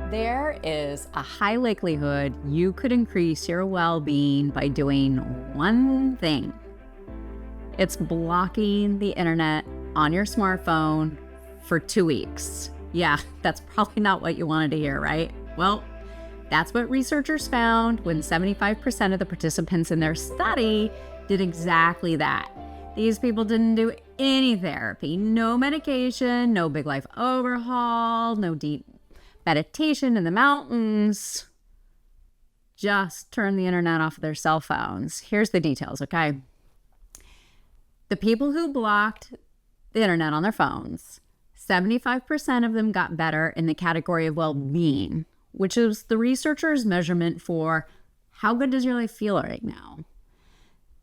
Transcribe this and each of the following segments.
There is a high likelihood you could increase your well-being by doing one thing. It's blocking the internet on your smartphone for 2 weeks. Yeah, that's probably not what you wanted to hear, right? Well, that's what researchers found when 75% of the participants in their study did exactly that. These people didn't do any therapy, no medication, no big life overhaul, no deep meditation in the mountains. Just turn the internet off of their cell phones. Here's the details, okay? The people who blocked the internet on their phones, 75% of them got better in the category of well-being, which is the researchers' measurement for how good does your life feel right now.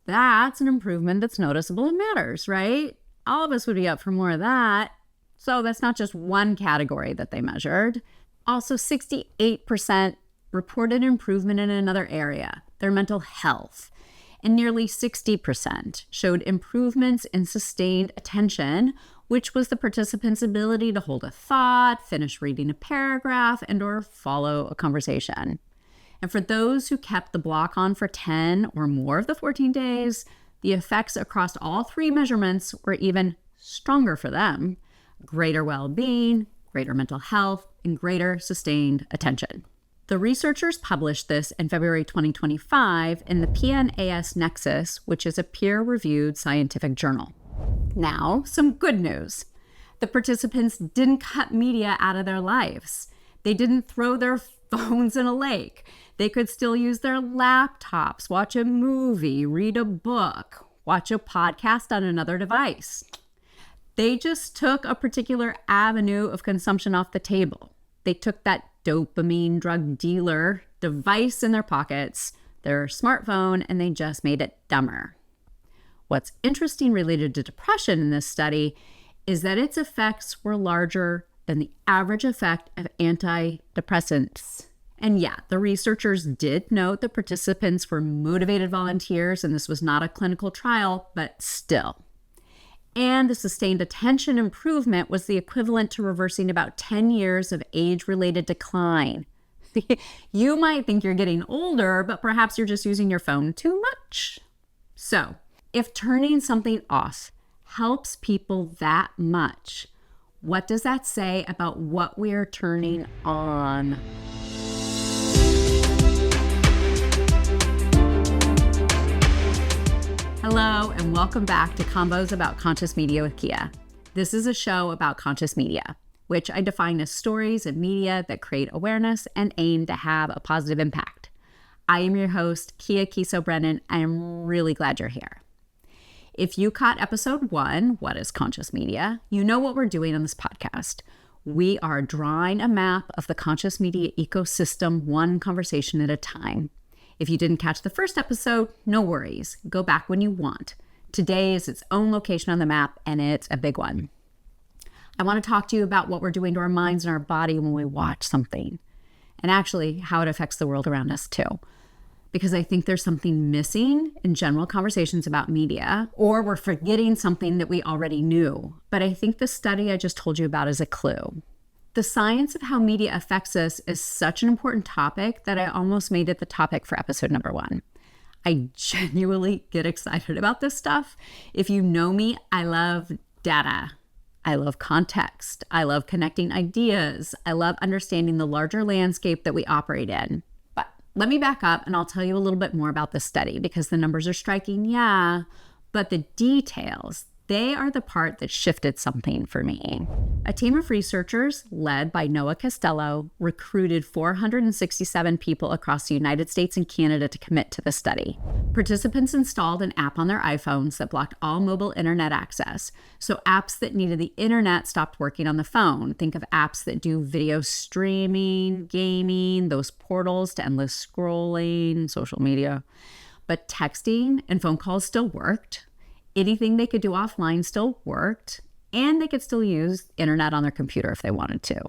That's an improvement that's noticeable and matters, right? All of us would be up for more of that. So that's not just one category that they measured. Also, 68% reported improvement in another area, their mental health. And nearly 60% showed improvements in sustained attention, which was the participants' ability to hold a thought, finish reading a paragraph, and/or follow a conversation. And for those who kept the block on for 10 or more of the 14 days, the effects across all three measurements were even stronger for them: greater well-being, greater mental health, and greater sustained attention. The researchers published this in February 2025 in the PNAS Nexus, which is a peer-reviewed scientific journal. Now, some good news. The participants didn't cut media out of their lives. They didn't throw their phones in a lake. They could still use their laptops, watch a movie, read a book, watch a podcast on another device. They just took a particular avenue of consumption off the table. They took that dopamine drug dealer device in their pockets, their smartphone, and they just made it dumber. What's interesting related to depression in this study is that its effects were larger than the average effect of antidepressants. And yeah, the researchers did note that participants were motivated volunteers, and this was not a clinical trial, but still. And the sustained attention improvement was the equivalent to reversing about 10 years of age-related decline. You might think you're getting older, but perhaps you're just using your phone too much. So, if turning something off helps people that much, what does that say about what we're turning on? Hello, and welcome back to Convos about Conscious Media with Kia. This is a show about conscious media, which I define as stories of media that create awareness and aim to have a positive impact. I am your host, Kia Kiso-Brennan. I am really glad you're here. If you caught episode 1, What is Conscious Media?, you know what we're doing on this podcast. We are drawing a map of the conscious media ecosystem, one conversation at a time. If you didn't catch the first episode, no worries. Go back when you want. Today is its own location on the map, and it's a big one. I want to talk to you about what we're doing to our minds and our body when we watch something, and actually how it affects the world around us too. Because I think there's something missing in general conversations about media, or we're forgetting something that we already knew. But I think the study I just told you about is a clue. The science of how media affects us is such an important topic that I almost made it the topic for episode number 1. I genuinely get excited about this stuff. If you know me, I love data. I love context. I love connecting ideas. I love understanding the larger landscape that we operate in. But let me back up and I'll tell you a little bit more about this study because the numbers are striking, yeah, but the details, they are the part that shifted something for me. A team of researchers led by Noah Costello recruited 467 people across the United States and Canada to commit to the study. Participants installed an app on their iPhones that blocked all mobile internet access. So apps that needed the internet stopped working on the phone. Think of apps that do video streaming, gaming, those portals to endless scrolling, social media. But texting and phone calls still worked. Anything they could do offline still worked, and they could still use internet on their computer if they wanted to.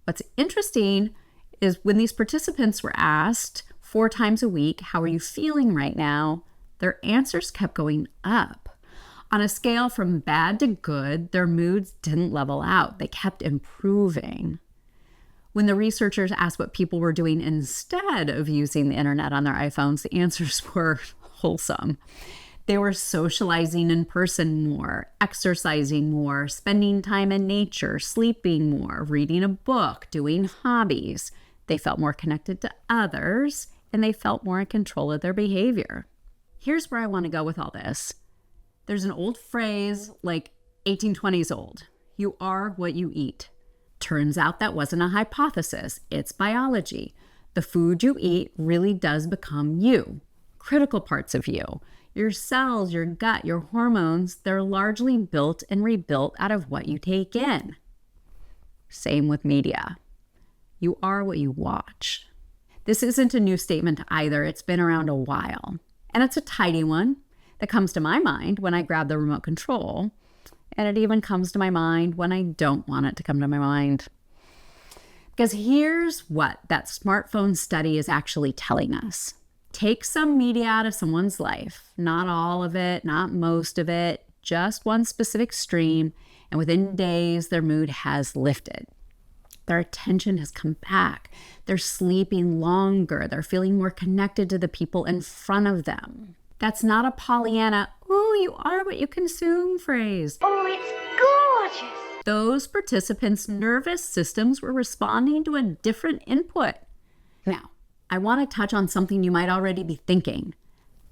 What's interesting is when these participants were asked 4 times a week, how are you feeling right now? Their answers kept going up. On a scale from bad to good, their moods didn't level out. They kept improving. When the researchers asked what people were doing instead of using the internet on their iPhones, the answers were wholesome. They were socializing in person more, exercising more, spending time in nature, sleeping more, reading a book, doing hobbies. They felt more connected to others, and they felt more in control of their behavior. Here's where I want to go with all this. There's an old phrase like 1820s old. You are what you eat. Turns out that wasn't a hypothesis. It's biology. The food you eat really does become you, critical parts of you. Your cells, your gut, your hormones, they're largely built and rebuilt out of what you take in. Same with media. You are what you watch. This isn't a new statement either. It's been around a while. And it's a tidy one that comes to my mind when I grab the remote control. And it even comes to my mind when I don't want it to come to my mind. Because here's what that smartphone study is actually telling us. Take some media out of someone's life, not all of it, not most of it, just one specific stream, and within days, their mood has lifted. Their attention has come back. They're sleeping longer. They're feeling more connected to the people in front of them. That's not a Pollyanna, "Ooh, you are what you consume" phrase. Oh, it's gorgeous. Those participants' nervous systems were responding to a different input. Now, I want to touch on something you might already be thinking.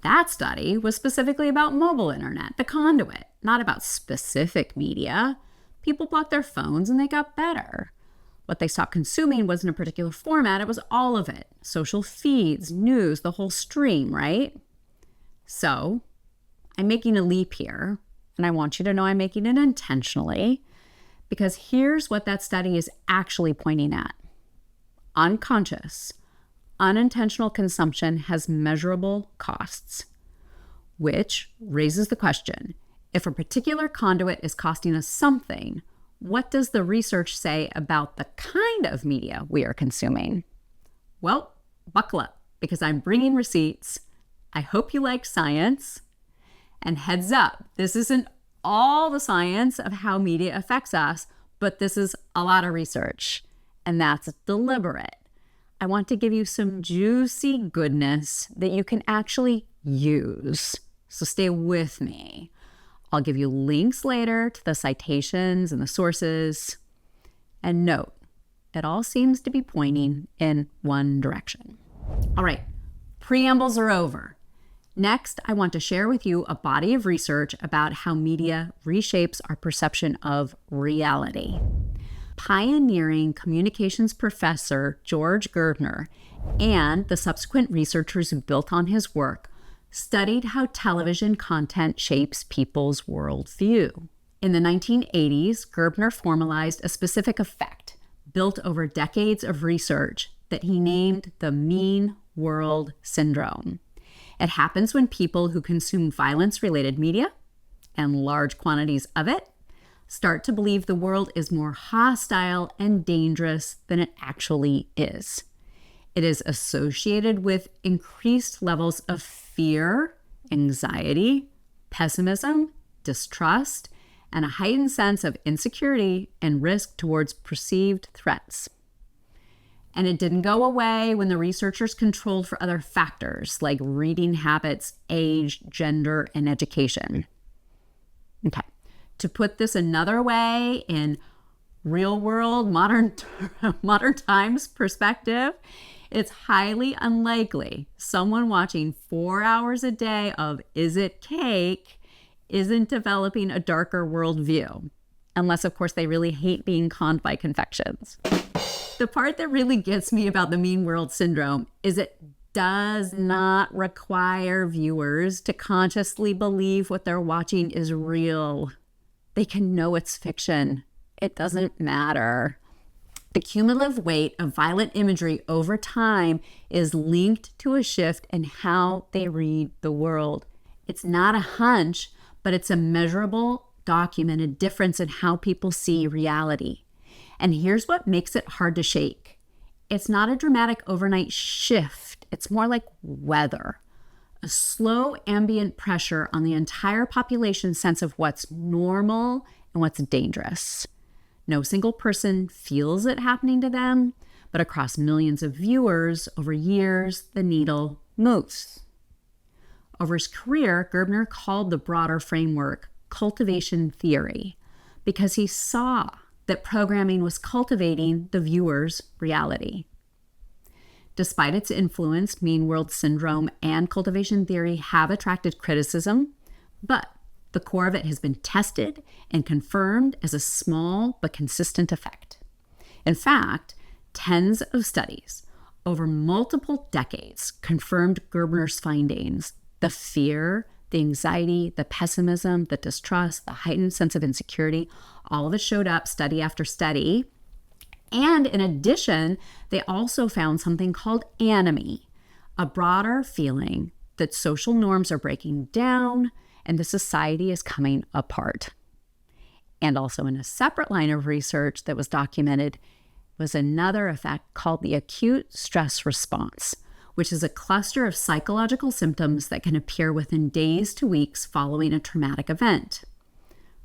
That study was specifically about mobile internet, the conduit, not about specific media. People blocked their phones and they got better. What they stopped consuming wasn't a particular format, it was all of it. Social feeds, news, the whole stream, right? So, I'm making a leap here, and I want you to know I'm making it intentionally, because here's what that study is actually pointing at. Unconscious, unintentional consumption has measurable costs, which raises the question, if a particular conduit is costing us something, what does the research say about the kind of media we are consuming? Well, buckle up, because I'm bringing receipts. I hope you like science. And heads up, this isn't all the science of how media affects us, but this is a lot of research, and that's deliberate. I want to give you some juicy goodness that you can actually use. So stay with me. I'll give you links later to the citations and the sources. And note, it all seems to be pointing in one direction. All right, preambles are over. Next, I want to share with you a body of research about how media reshapes our perception of reality. Pioneering communications professor George Gerbner and the subsequent researchers who built on his work studied how television content shapes people's worldview. In the 1980s, Gerbner formalized a specific effect built over decades of research that he named the mean world syndrome. It happens when people who consume violence-related media and large quantities of it start to believe the world is more hostile and dangerous than it actually is. It is associated with increased levels of fear, anxiety, pessimism, distrust, and a heightened sense of insecurity and risk towards perceived threats. And it didn't go away when the researchers controlled for other factors like reading habits, age, gender, and education. Okay. To put this another way, in real world, modern times perspective, it's highly unlikely someone watching 4 hours a day of Is It Cake isn't developing a darker worldview, unless, of course, they really hate being conned by confections. The part that really gets me about the mean world syndrome is it does not require viewers to consciously believe what they're watching is real. They can know it's fiction. It doesn't matter. The cumulative weight of violent imagery over time is linked to a shift in how they read the world. It's not a hunch, but it's a measurable, documented difference in how people see reality. And here's what makes it hard to shake. It's not a dramatic overnight shift. It's more like weather. A slow ambient pressure on the entire population's sense of what's normal and what's dangerous. No single person feels it happening to them, but across millions of viewers over years, the needle moves. Over his career, Gerbner called the broader framework cultivation theory because he saw that programming was cultivating the viewer's reality. Despite its influence, Mean World Syndrome and cultivation theory have attracted criticism, but the core of it has been tested and confirmed as a small but consistent effect. In fact, tens of studies over multiple decades confirmed Gerbner's findings. The fear, the anxiety, the pessimism, the distrust, the heightened sense of insecurity, all of it showed up study after study. And in addition, they also found something called anomie, a broader feeling that social norms are breaking down and the society is coming apart. And also in a separate line of research that was documented was another effect called the acute stress response, which is a cluster of psychological symptoms that can appear within days to weeks following a traumatic event.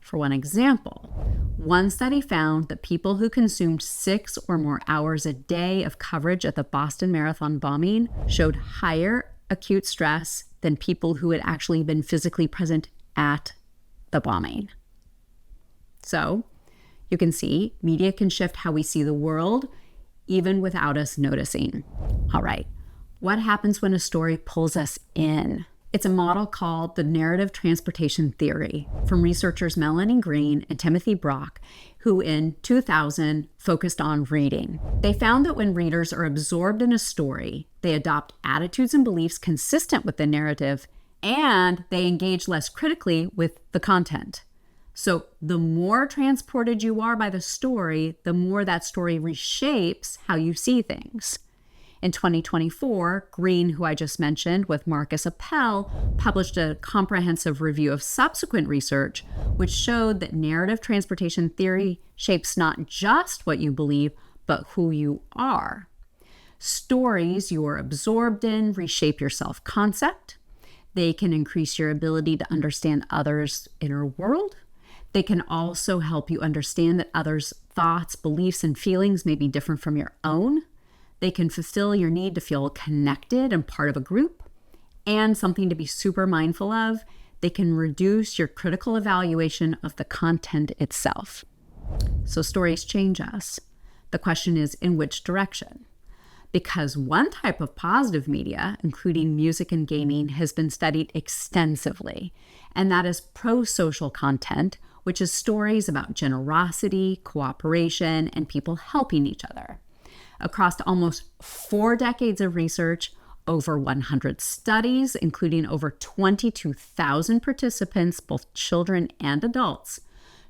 For one example, one study found that people who consumed 6 or more hours a day of coverage at the Boston Marathon bombing showed higher acute stress than people who had actually been physically present at the bombing. So, you can see media can shift how we see the world, even without us noticing. All right, what happens when a story pulls us in? It's a model called the narrative transportation theory from researchers Melanie Green and Timothy Brock, who in 2000 focused on reading. They found that when readers are absorbed in a story, they adopt attitudes and beliefs consistent with the narrative, and they engage less critically with the content. So the more transported you are by the story, the more that story reshapes how you see things. In 2024, Green, who I just mentioned, with Marcus Appel, published a comprehensive review of subsequent research, which showed that narrative transportation theory shapes not just what you believe, but who you are. Stories you are absorbed in reshape your self-concept. They can increase your ability to understand others' inner world. They can also help you understand that others' thoughts, beliefs, and feelings may be different from your own. They can fulfill your need to feel connected and part of a group. And something to be super mindful of, they can reduce your critical evaluation of the content itself. So stories change us. The question is, in which direction? Because one type of positive media, including music and gaming, has been studied extensively, and that is prosocial content, which is stories about generosity, cooperation, and people helping each other. Across almost 4 decades of research, over 100 studies, including over 22,000 participants, both children and adults,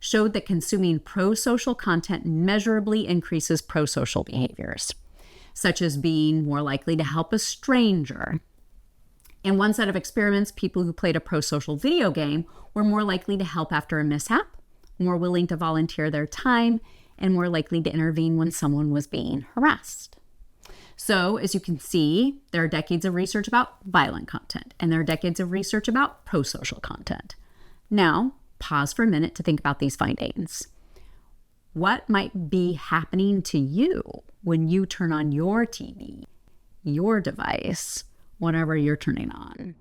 showed that consuming prosocial content measurably increases prosocial behaviors, such as being more likely to help a stranger. In one set of experiments, people who played a prosocial video game were more likely to help after a mishap, more willing to volunteer their time, and more likely to intervene when someone was being harassed. So, as you can see, there are decades of research about violent content, and there are decades of research about prosocial content. Now, pause for a minute to think about these findings. What might be happening to you when you turn on your TV, your device, whatever you're turning on?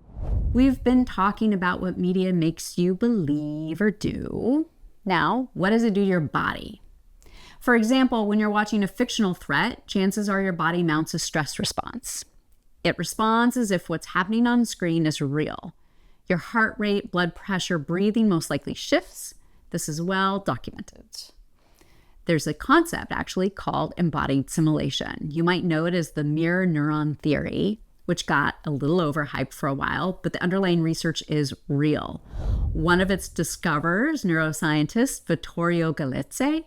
We've been talking about what media makes you believe or do. Now, what does it do to your body? For example, when you're watching a fictional threat, chances are your body mounts a stress response. It responds as if what's happening on screen is real. Your heart rate, blood pressure, breathing most likely shifts. This is well documented. There's a concept actually called embodied simulation. You might know it as the mirror neuron theory, which got a little overhyped for a while, but the underlying research is real. One of its discoverers, neuroscientist Vittorio Galizze,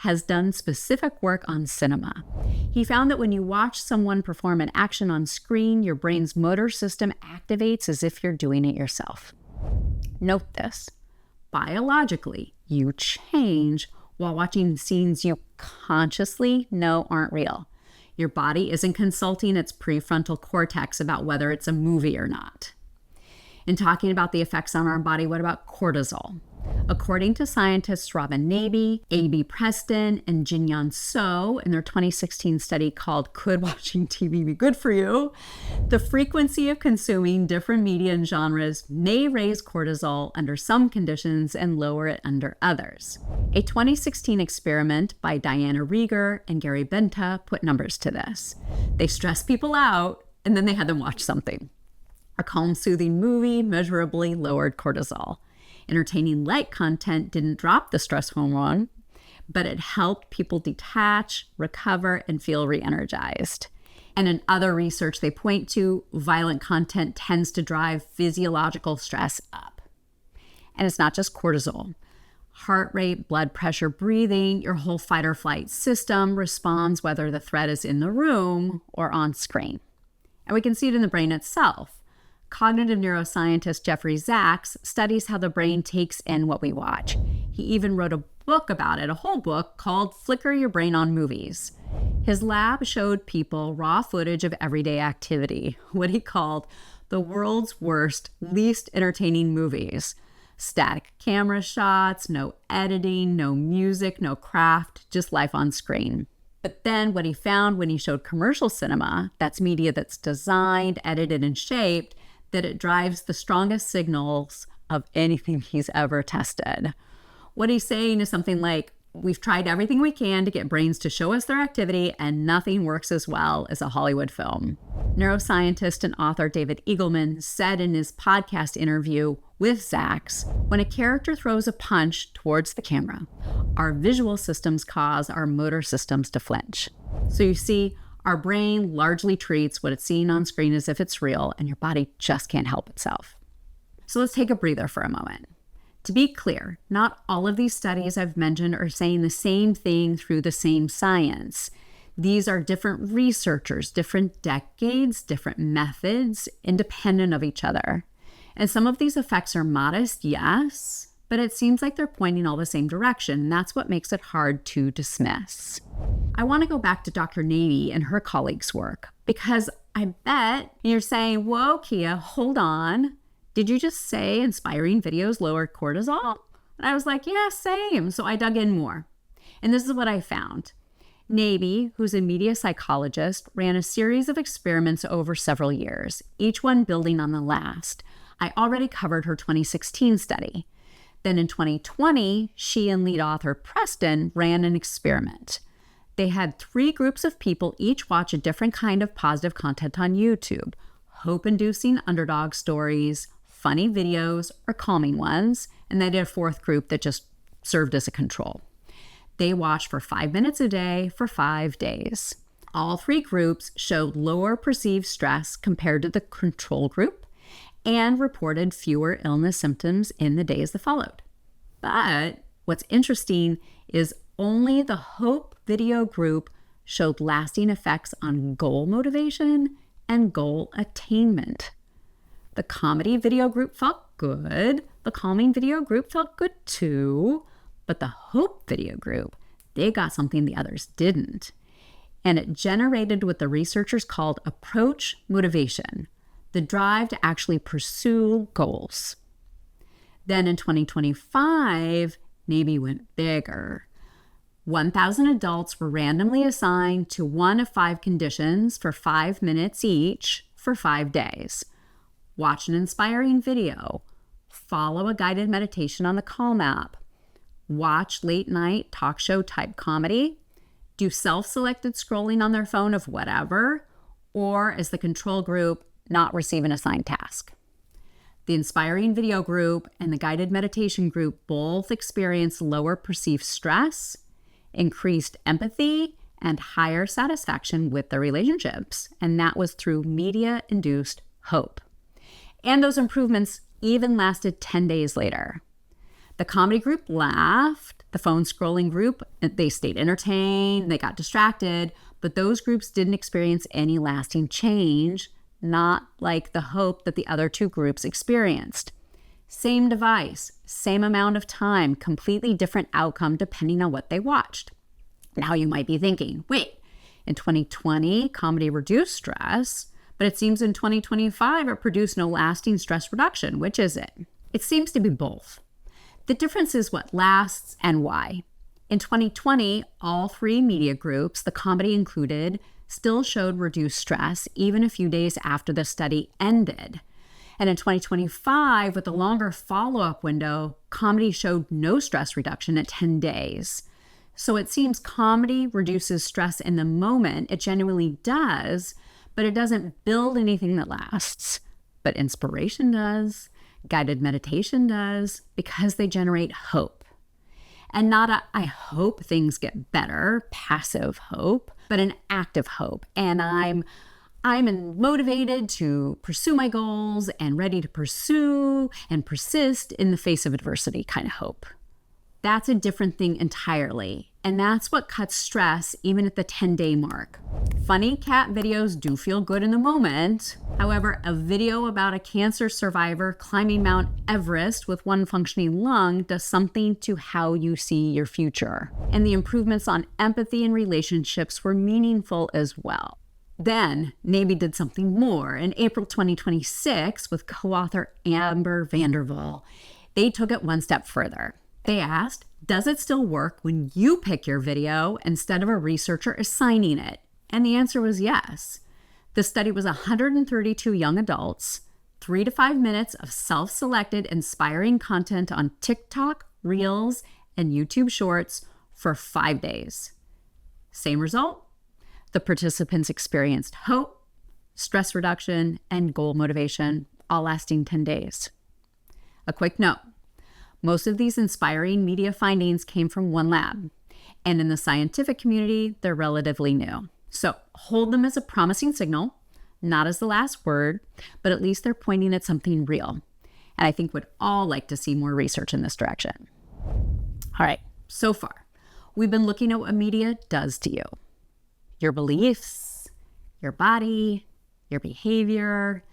has done specific work on cinema. He found that when you watch someone perform an action on screen, your brain's motor system activates as if you're doing it yourself. Note this, biologically, you change while watching scenes you consciously know aren't real. Your body isn't consulting its prefrontal cortex about whether it's a movie or not. In talking about the effects on our body, what about cortisol? According to scientists Robin Naby, A.B. Preston, and Jinyan So in their 2016 study called Could Watching TV Be Good for You?, the frequency of consuming different media and genres may raise cortisol under some conditions and lower it under others. A 2016 experiment by Diana Rieger and Gary Benta put numbers to this. They stressed people out, and then they had them watch something. A calm, soothing movie measurably lowered cortisol. Entertaining light content didn't drop the stress hormone, but it helped people detach, recover, and feel re-energized. And in other research they point to, violent content tends to drive physiological stress up. And it's not just cortisol. Heart rate, blood pressure, breathing, your whole fight or flight system responds whether the threat is in the room or on screen. And we can see it in the brain itself. Cognitive neuroscientist Jeffrey Sachs studies how the brain takes in what we watch. He even wrote a book about it, a whole book called Flicker Your Brain on Movies. His lab showed people raw footage of everyday activity, what he called the world's worst, least entertaining movies. Static camera shots, no editing, no music, no craft, just life on screen. But then what he found when he showed commercial cinema, that's media that's designed, edited, and shaped, that it drives the strongest signals of anything he's ever tested. What he's saying is something like, we've tried everything we can to get brains to show us their activity, and nothing works as well as a Hollywood film. Neuroscientist and author David Eagleman said in his podcast interview with Sachs, when a character throws a punch towards the camera, our visual systems cause our motor systems to flinch. So you see, our brain largely treats what it's seeing on screen as if it's real, and your body just can't help itself. So let's take a breather for a moment. To be clear, not all of these studies I've mentioned are saying the same thing through the same science. These are different researchers, different decades, different methods, independent of each other. And some of these effects are modest, yes, but it seems like they're pointing all the same direction, and that's what makes it hard to dismiss. I want to go back to Dr. Naby and her colleagues' work, because I bet you're saying, whoa, Kia, hold on. Did you just say inspiring videos lower cortisol? And I was like, yeah, same. So I dug in more. And this is what I found. Naby, who's a media psychologist, ran a series of experiments over several years, each one building on the last. I already covered her 2016 study. Then in 2020, she and lead author Preston ran an experiment. They had 3 groups of people each watch a different kind of positive content on YouTube: hope-inducing underdog stories, funny videos, or calming ones, and they did a 4th group that just served as a control. They watched for 5 minutes a day for 5 days. All 3 groups showed lower perceived stress compared to the control group and reported fewer illness symptoms in the days that followed. But what's interesting is only the Hope video group showed lasting effects on goal motivation and goal attainment. The comedy video group felt good. The calming video group felt good too. But the Hope video group, they got something the others didn't. And it generated what the researchers called approach motivation, the drive to actually pursue goals. Then in 2025, Naby went bigger. 1,000 adults were randomly assigned to one of 5 conditions for 5 minutes each for 5 days. Watch an inspiring video. Follow a guided meditation on the Calm app. Watch late-night talk show type comedy. Do self-selected scrolling on their phone of whatever, or as the control group, not receive an assigned task. The inspiring video group and the guided meditation group both experienced lower perceived stress, increased empathy, and higher satisfaction with their relationships. And that was through media-induced hope. And those improvements even lasted 10 days later. The comedy group laughed. The phone scrolling group, they stayed entertained, they got distracted, but those groups didn't experience any lasting change, not like the hope that the other 2 groups experienced. Same device, same amount of time, completely different outcome depending on what they watched. Now you might be thinking, wait, in 2020, comedy reduced stress, but it seems in 2025 it produced no lasting stress reduction. Which is it? It seems to be both. The difference is what lasts and why. In 2020, all 3 media groups, the comedy included, still showed reduced stress even a few days after the study ended. And in 2025, with a longer follow-up window, comedy showed no stress reduction at 10 days. So it seems comedy reduces stress in the moment. It genuinely does, but it doesn't build anything that lasts. But inspiration does, guided meditation does, because they generate hope. And not a, I hope things get better, passive hope, but an active hope. And I'm motivated to pursue my goals and ready to pursue and persist in the face of adversity kind of hope. That's a different thing entirely. And that's what cuts stress even at the 10-day mark. Funny cat videos do feel good in the moment. However, a video about a cancer survivor climbing Mount Everest with one functioning lung does something to how you see your future. And the improvements on empathy and relationships were meaningful as well. Then, Navy did something more. In April 2026, with co-author Amber Vanderwall, they took it one step further. They asked, does it still work when you pick your video instead of a researcher assigning it? And the answer was yes. The study was 132 young adults, 3 to 5 minutes of self-selected inspiring content on TikTok, Reels, and YouTube Shorts for 5 days. Same result? The participants experienced hope, stress reduction, and goal motivation, all lasting 10 days. A quick note. Most of these inspiring media findings came from one lab, and in the scientific community, they're relatively new. So hold them as a promising signal, not as the last word, but at least they're pointing at something real. And I think we'd all like to see more research in this direction. All right, so far, we've been looking at what media does to you. Your beliefs, your body, your behavior,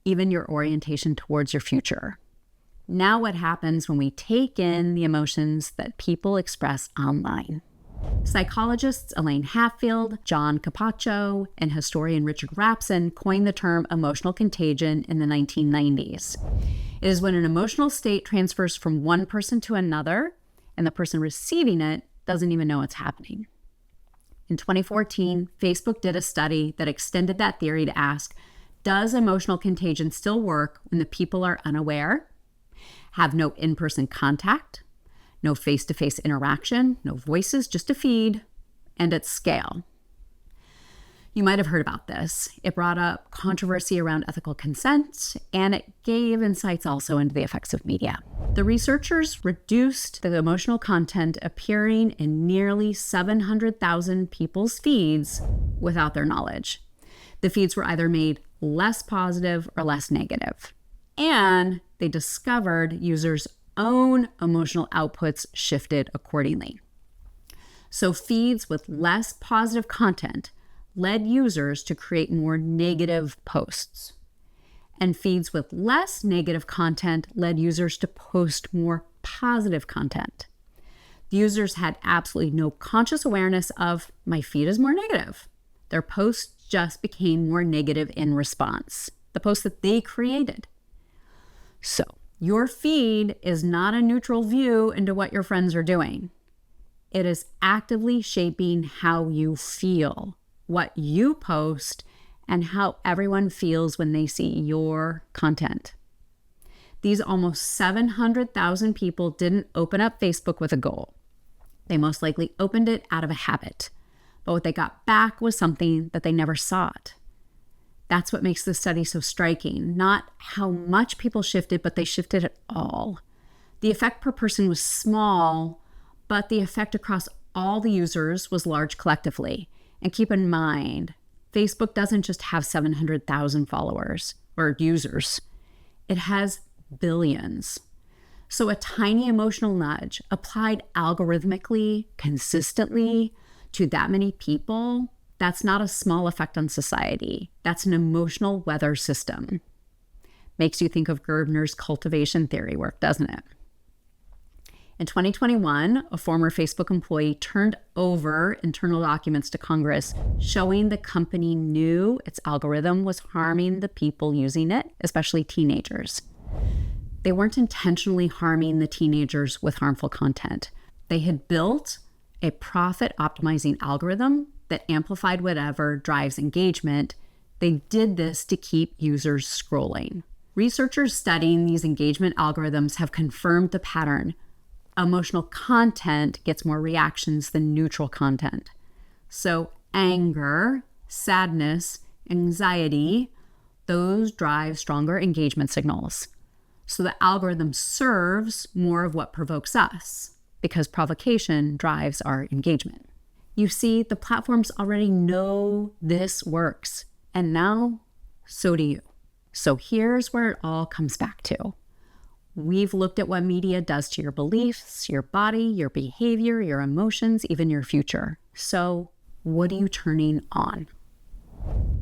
even your orientation towards your future. Now what happens when we take in the emotions that people express online? Psychologists Elaine Hatfield, John Capaccio, and historian Richard Rapson coined the term emotional contagion in the 1990s. It is when an emotional state transfers from one person to another, and the person receiving it doesn't even know it's happening. In 2014, Facebook did a study that extended that theory to ask, does emotional contagion still work when the people are unaware, have no in-person contact, no face-to-face interaction, no voices, just a feed, and at scale? You might have heard about this. It brought up controversy around ethical consent, and it gave insights also into the effects of media. The researchers reduced the emotional content appearing in nearly 700,000 people's feeds without their knowledge. The feeds were either made less positive or less negative. And they discovered users' own emotional outputs shifted accordingly. So feeds with less positive content led users to create more negative posts. And feeds with less negative content led users to post more positive content. The users had absolutely no conscious awareness of, my feed is more negative. Their posts just became more negative in response, the posts that they created. So your feed is not a neutral view into what your friends are doing. It is actively shaping how you feel, what you post, and how everyone feels when they see your content. These almost 700,000 people didn't open up Facebook with a goal. They most likely opened it out of a habit. But what they got back was something that they never sought. That's what makes this study so striking. Not how much people shifted, but they shifted at all. The effect per person was small, but the effect across all the users was large collectively. And keep in mind, Facebook doesn't just have 700,000 followers or users. It has billions. So a tiny emotional nudge applied algorithmically, consistently to that many people, that's not a small effect on society. That's an emotional weather system. Makes you think of Gerbner's cultivation theory work, doesn't it? In 2021, a former Facebook employee turned over internal documents to Congress showing the company knew its algorithm was harming the people using it, especially teenagers. They weren't intentionally harming the teenagers with harmful content. They had built a profit-optimizing algorithm that amplified whatever drives engagement. They did this to keep users scrolling. Researchers studying these engagement algorithms have confirmed the pattern. Emotional content gets more reactions than neutral content. So anger, sadness, anxiety, those drive stronger engagement signals. So the algorithm serves more of what provokes us because provocation drives our engagement. You see, the platforms already know this works, and now so do you. So here's where it all comes back to. We've looked at what media does to your beliefs, your body, your behavior, your emotions, even your future. So what are you turning on?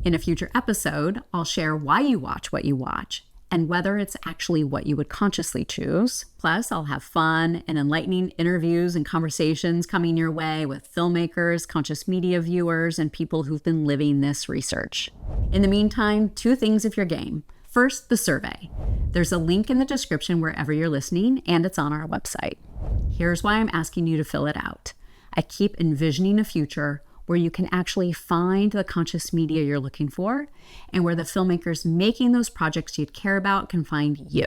In a future episode, I'll share why you watch what you watch and whether it's actually what you would consciously choose. Plus, I'll have fun and enlightening interviews and conversations coming your way with filmmakers, conscious media viewers, and people who've been living this research. In the meantime, 2 things if you're game. First, the survey. There's a link in the description wherever you're listening, and it's on our website. Here's why I'm asking you to fill it out. I keep envisioning a future where you can actually find the conscious media you're looking for and where the filmmakers making those projects you'd care about can find you.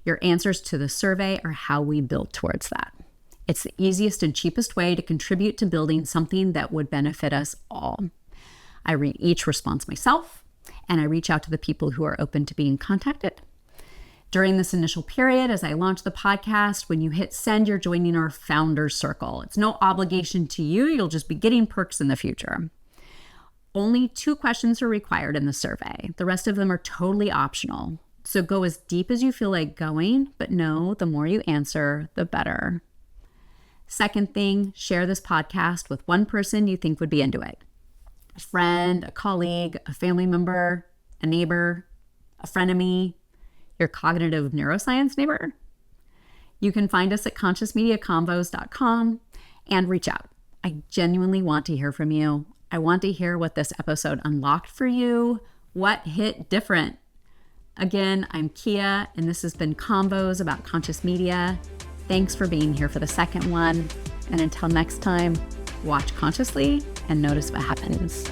Your answers to the survey are how we build towards that. It's the easiest and cheapest way to contribute to building something that would benefit us all. I read each response myself, and I reach out to the people who are open to being contacted. During this initial period, as I launch the podcast, when you hit send, you're joining our Founders Circle. It's no obligation to you. You'll just be getting perks in the future. Only 2 questions are required in the survey. The rest of them are totally optional. So go as deep as you feel like going, but know the more you answer, the better. Second thing, share this podcast with one person you think would be into it. A friend, a colleague, a family member, a neighbor, a frenemy, your cognitive neuroscience neighbor. You can find us at consciousmediaconvos.com and reach out. I genuinely want to hear from you. I want to hear what this episode unlocked for you, what hit different. Again, I'm Kia, and this has been Convos about conscious media. Thanks for being here for the second one. And until next time, watch consciously and notice what happens.